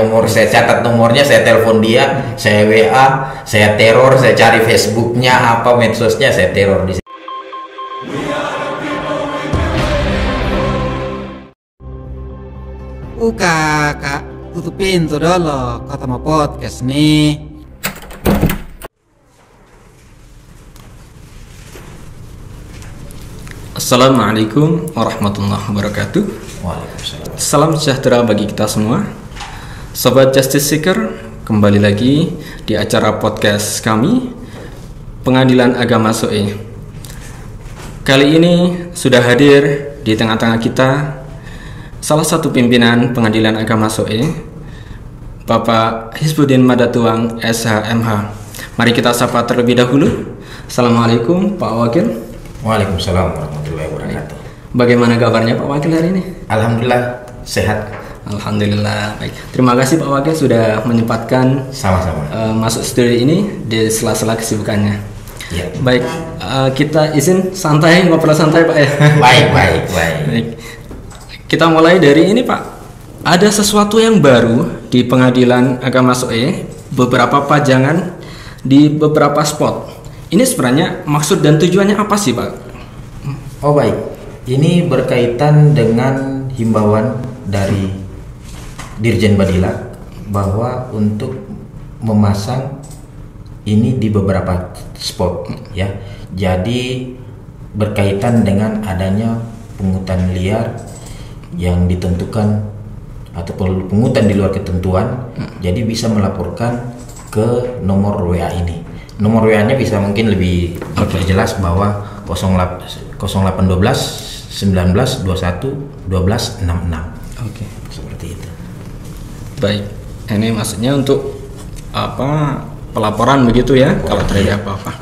nomor, saya catat nomornya, saya telepon dia, saya WA, saya teror, saya cari Facebooknya apa, medsosnya, saya teror di situ. Kakak, tutup pintu dulu, kata mau podcast nih. Assalamualaikum warahmatullahi wabarakatuh. Waalaikumsalam. Salam sejahtera bagi kita semua. Sobat Justice Seeker, kembali lagi di acara podcast kami, Pengadilan Agama SOE. Kali ini sudah hadir di tengah-tengah kita salah satu pimpinan Pengadilan Agama SOE, Bapak Hizbuddin Madatuang SHMH. Mari kita sapa terlebih dahulu. Assalamualaikum Pak Wakil. Waalaikumsalam warahmatullahi wabarakatuh. Bagaimana kabarnya Pak Wakil hari ini? Alhamdulillah sehat. Alhamdulillah, baik. Terima kasih Pak Wakil sudah menyempatkan Sama-sama. masuk studio ini di sela-sela kesibukannya. Ya. Baik, kita izin santai, ngobrol santai Pak ya. Baik. Baik. Kita mulai dari ini Pak. Ada sesuatu yang baru di Pengadilan Agama SOE, beberapa pajangan di beberapa spot. Ini sebenarnya maksud dan tujuannya apa sih Pak? Oh baik, ini berkaitan dengan himbauan dari Dirjen Badilak bahwa untuk memasang ini di beberapa spot ya. Jadi berkaitan dengan adanya pungutan liar yang ditentukan atau pungutan di luar ketentuan, jadi bisa melaporkan ke nomor WA ini. Nomor WA-nya bisa mungkin lebih jelas bahwa 0812 19 21 12 66. Oke. Seperti itu. Baik. Ini maksudnya untuk apa? Pelaporan begitu ya, kalau terjadi apa-apa.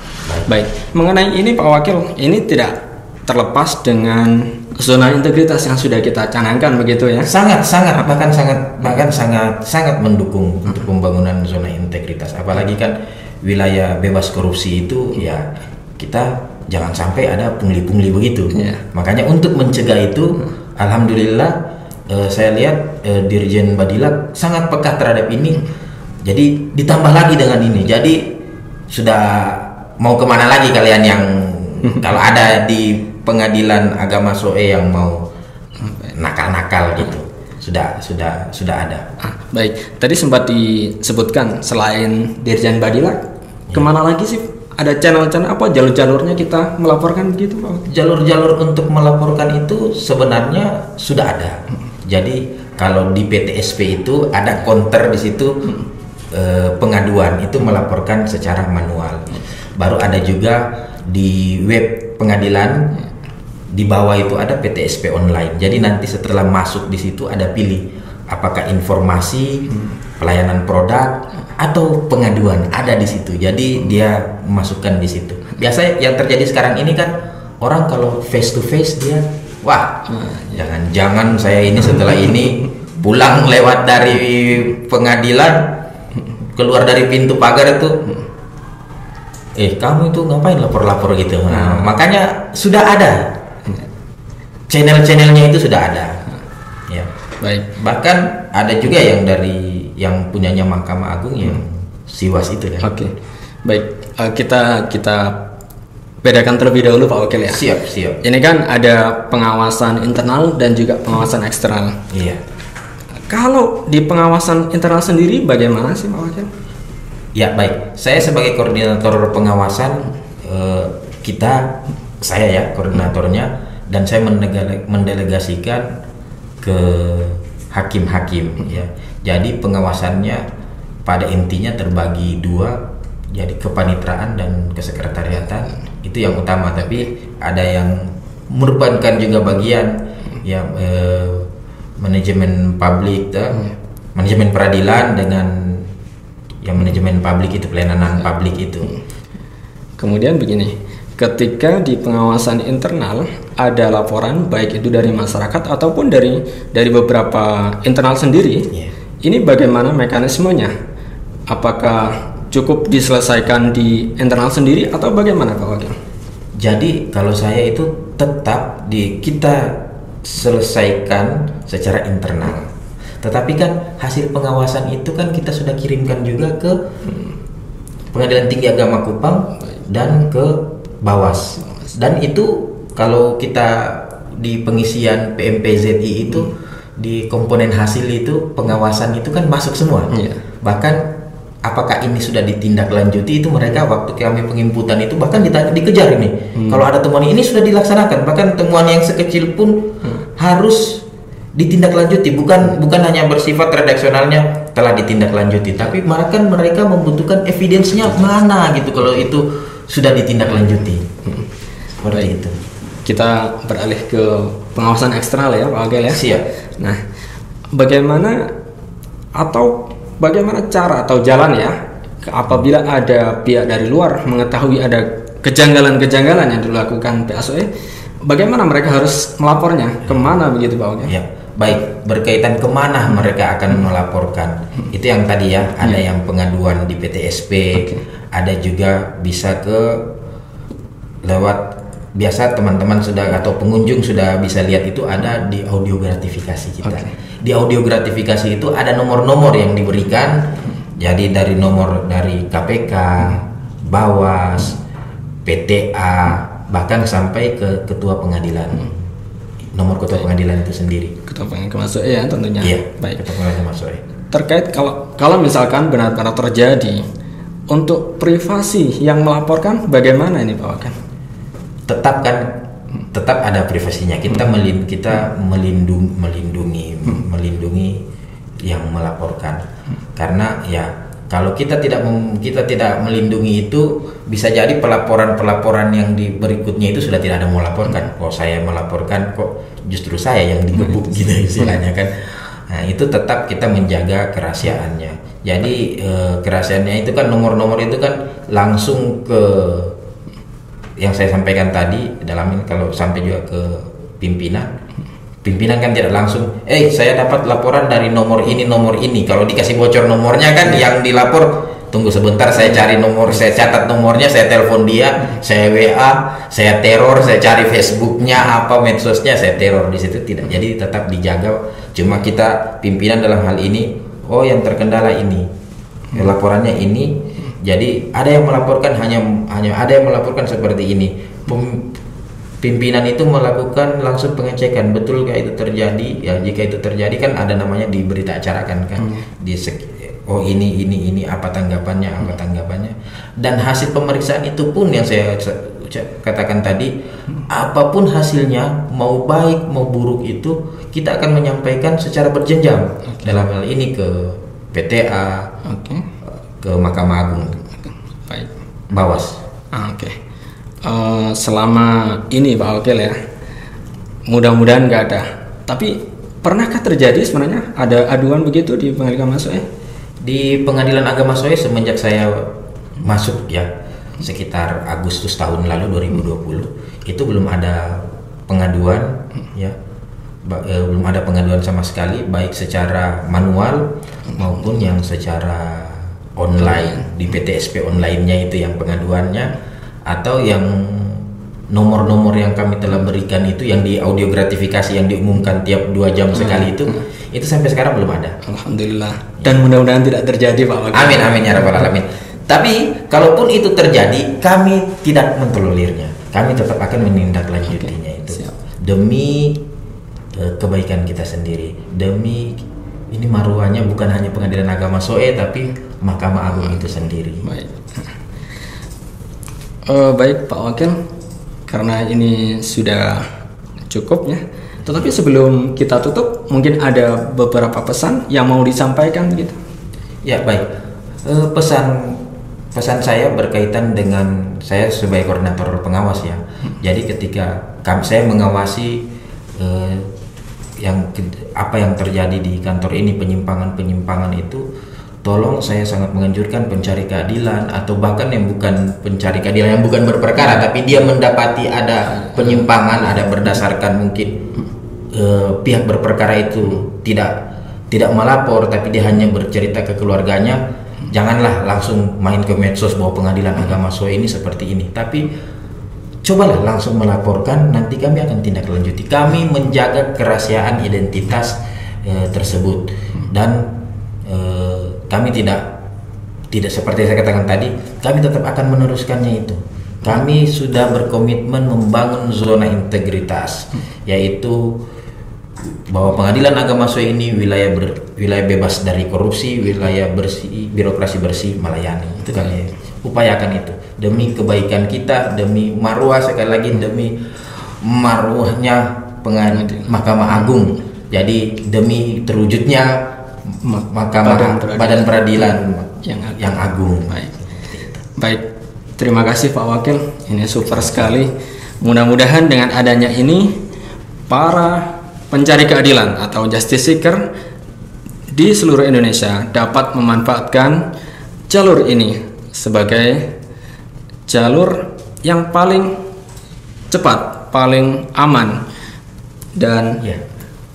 Baik. Mengenai ini Pak Wakil, ini tidak terlepas dengan zona integritas yang sudah kita canangkan begitu ya. Sangat mendukung untuk pembangunan zona integritas. Apalagi kan wilayah bebas korupsi itu ya kita jangan sampai ada pungli-pungli begitu. Makanya untuk mencegah itu, alhamdulillah saya lihat Dirjen Badilak sangat peka terhadap ini. Jadi ditambah lagi dengan ini. Jadi sudah mau kemana lagi kalian yang kalau ada di Pengadilan Agama SOE yang mau nakal-nakal gitu, sudah ada. Baik, tadi sempat disebutkan selain Dirjen Badilak, kemana lagi sih? Ada channel-channel apa, jalur-jalurnya kita melaporkan begitu Pak? Jalur-jalur untuk melaporkan itu sebenarnya sudah ada. Jadi kalau di PTSP itu ada counter di situ, pengaduan itu melaporkan secara manual. Baru ada juga di web pengadilan, di bawah itu ada PTSP online. Jadi nanti setelah masuk di situ ada pilih apakah informasi, pelayanan produk atau pengaduan, ada di situ. Jadi dia masukkan di situ. Biasa yang terjadi sekarang ini kan orang kalau face to face dia jangan saya ini setelah ini pulang lewat dari pengadilan, keluar dari pintu pagar itu kamu itu ngapain lapor-lapor gitu. Nah, makanya sudah ada channel-channelnya, itu sudah ada ya. Baik. Bahkan ada juga yang dari yang punyanya Mahkamah Agung yang Siwas itu kan. Oke. Baik, kita bedakan terlebih dahulu Pak Wakil ya. Siap. Ini kan ada pengawasan internal dan juga pengawasan eksternal. Iya. Kalau di pengawasan internal sendiri bagaimana sih Pak Wakil? Ya baik, saya sebagai koordinator pengawasan saya ya koordinatornya, dan saya mendelegasikan ke hakim-hakim ya. Jadi pengawasannya pada intinya terbagi dua, jadi kepanitraan dan kesekretariatan itu yang utama, tapi ada yang merupakan juga bagian ya, manajemen publik, manajemen peradilan dengan yang manajemen publik itu, pelayanan publik itu. Kemudian begini, ketika di pengawasan internal ada laporan baik itu dari masyarakat ataupun dari beberapa internal sendiri, ini bagaimana mekanismenya? Apakah cukup diselesaikan di internal sendiri atau bagaimana Pak Wakil? Jadi kalau saya itu tetap kita selesaikan secara internal. Tetapi kan hasil pengawasan itu kan kita sudah kirimkan juga ke Pengadilan Tinggi Agama Kupang dan ke Bawas. Dan itu kalau kita di pengisian PMPZI itu di komponen hasil itu pengawasan itu kan masuk semua. Bahkan apakah ini sudah ditindaklanjuti itu mereka waktu kami penginputan itu bahkan dikejar ini. Kalau ada temuan ini sudah dilaksanakan, bahkan temuan yang sekecil pun harus ditindaklanjuti, bukan hanya bersifat redaksionalnya telah ditindaklanjuti, tapi mereka membutuhkan evidence-nya mana gitu kalau itu sudah ditindaklanjuti. Seperti itu. Kita beralih ke pengawasan eksternal ya Pak Agel ya. Siap. Nah, bagaimana cara atau jalan ya apabila ada pihak dari luar mengetahui ada kejanggalan-kejanggalan yang dilakukan PASOE, bagaimana mereka harus melapornya, kemana begitu Pak Agel? Ya, baik, berkaitan kemana mereka akan melaporkan. Itu yang tadi ya, ada yang pengaduan di PTSP, ada juga bisa ke lewat, biasa teman-teman sudah atau pengunjung sudah bisa lihat itu ada di audio gratifikasi kita. Di audio gratifikasi itu ada nomor-nomor yang diberikan. Jadi dari nomor dari KPK, Bawas, PTA, bahkan sampai ke ketua pengadilan. Nomor ketua pengadilan itu sendiri. Ketua pengadilan MASOE ya tentunya. Iya, baik. Ketua pengadilan MASOE. Terkait kalau misalkan benar-benar terjadi untuk privasi yang melaporkan, bagaimana ini Pak Wakan? Tetap ada privasinya. Kita melindungi yang melaporkan. Karena ya kalau kita tidak melindungi itu, bisa jadi pelaporan yang berikutnya itu sudah tidak ada mau laporkan. Kok saya melaporkan, kok justru saya yang digebuk gitu istilahnya kan. Nah, itu tetap kita menjaga kerahasiaannya. Jadi kerahasiaannya itu kan nomor-nomor itu kan langsung ke yang saya sampaikan tadi dalam ini, kalau sampai juga ke pimpinan kan tidak langsung saya dapat laporan dari nomor ini. Kalau dikasih bocor nomornya kan yang dilapor, tunggu sebentar saya cari nomor, saya catat nomornya, saya telepon dia, saya WA, saya teror, saya cari Facebooknya apa, medsosnya, saya teror di situ. Tidak, jadi tetap dijaga. Cuma kita pimpinan dalam hal ini, yang terkendala ini, laporannya ini. Jadi ada yang melaporkan hanya ada yang melaporkan seperti ini. Pimpinan itu melakukan langsung pengecekan, betulkah itu terjadi? Ya, jika itu terjadi kan ada namanya di berita acara kan. Ini apa tanggapannya. Dan hasil pemeriksaan itu pun yang saya katakan tadi, apapun hasilnya, mau baik mau buruk itu kita akan menyampaikan secara berjenjang. Dalam hal ini ke PTA, ke Mahkamah Agung, baik, Bawas. Selama ini Pak Okel ya, mudah-mudahan nggak ada. Tapi pernahkah terjadi sebenarnya ada aduan begitu di Pengadilan Agama MASOE? Di Pengadilan Agama MASOE semenjak saya masuk ya, sekitar Agustus tahun lalu 2020, itu belum ada pengaduan ya. Belum ada pengaduan sama sekali, baik secara manual maupun yang secara online di PTSP online-nya itu yang pengaduannya, atau yang nomor-nomor yang kami telah berikan itu yang di audio gratifikasi yang diumumkan tiap 2 jam sekali itu sampai sekarang belum ada. Alhamdulillah. Dan mudah-mudahan tidak terjadi Pak. Amin ya rabbal alamin. Tapi kalaupun itu terjadi, kami tidak mentololirnya. Kami tetap akan menindaklanjutinya itu. Demi kebaikan kita sendiri, demi ini maruahnya bukan hanya Pengadilan Agama MASOE tapi Mahkamah Agung itu sendiri. Baik Pak Wakil, karena ini sudah cukup ya. Tetapi sebelum kita tutup, mungkin ada beberapa pesan yang mau disampaikan gitu. Ya baik, pesan saya berkaitan dengan saya sebagai koordinator pengawas ya. Jadi ketika saya mengawasi apa yang terjadi di kantor ini, penyimpangan itu, tolong saya sangat menganjurkan pencari keadilan atau bahkan yang bukan pencari keadilan, yang bukan berperkara tapi dia mendapati ada penyimpangan, ada berdasarkan mungkin pihak berperkara itu tidak melapor tapi dia hanya bercerita ke keluarganya, janganlah langsung main ke medsos bahwa Pengadilan Agama MASOE ini seperti ini, tapi cobalah langsung melaporkan, nanti kami akan tindak lanjuti. Kami menjaga kerahasiaan identitas tersebut. Dan kami tidak seperti saya katakan tadi, kami tetap akan meneruskannya itu. Kami sudah berkomitmen membangun zona integritas, yaitu bahwa Pengadilan Agama SOE ini wilayah bebas dari korupsi, wilayah bersih, birokrasi bersih, melayani. Itu kami upayakan itu demi kebaikan kita, demi marwah, sekali lagi demi marwahnya Mahkamah Agung. Jadi demi terwujudnya badan peradilan yang agung. Baik, terima kasih Pak Wakil. Ini super sekali. Mudah-mudahan dengan adanya ini para pencari keadilan atau justice seeker di seluruh Indonesia dapat memanfaatkan jalur ini sebagai jalur yang paling cepat, paling aman, dan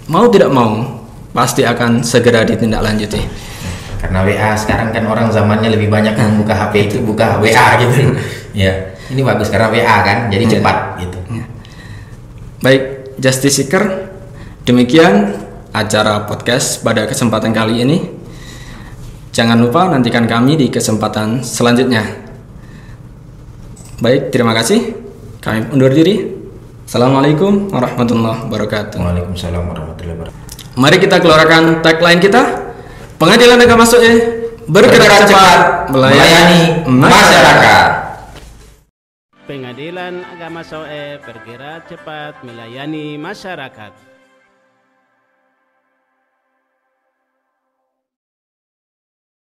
mau tidak mau pasti akan segera ditindaklanjuti. Karena WA sekarang kan orang zamannya lebih banyak yang buka HP itu buka WA gitu. Ya, ini bagus karena WA kan, jadi cepat gitu. Baik, Justice Seeker, demikian acara podcast pada kesempatan kali ini. Jangan lupa nantikan kami di kesempatan selanjutnya. Baik, terima kasih. Kami undur diri. Assalamualaikum warahmatullahi wabarakatuh. Waalaikumsalam warahmatullahi wabarakatuh. Mari kita keluarkan tagline kita. Pengadilan Agama SOE bergerak cepat melayani masyarakat. Pengadilan Agama SOE bergerak cepat melayani masyarakat.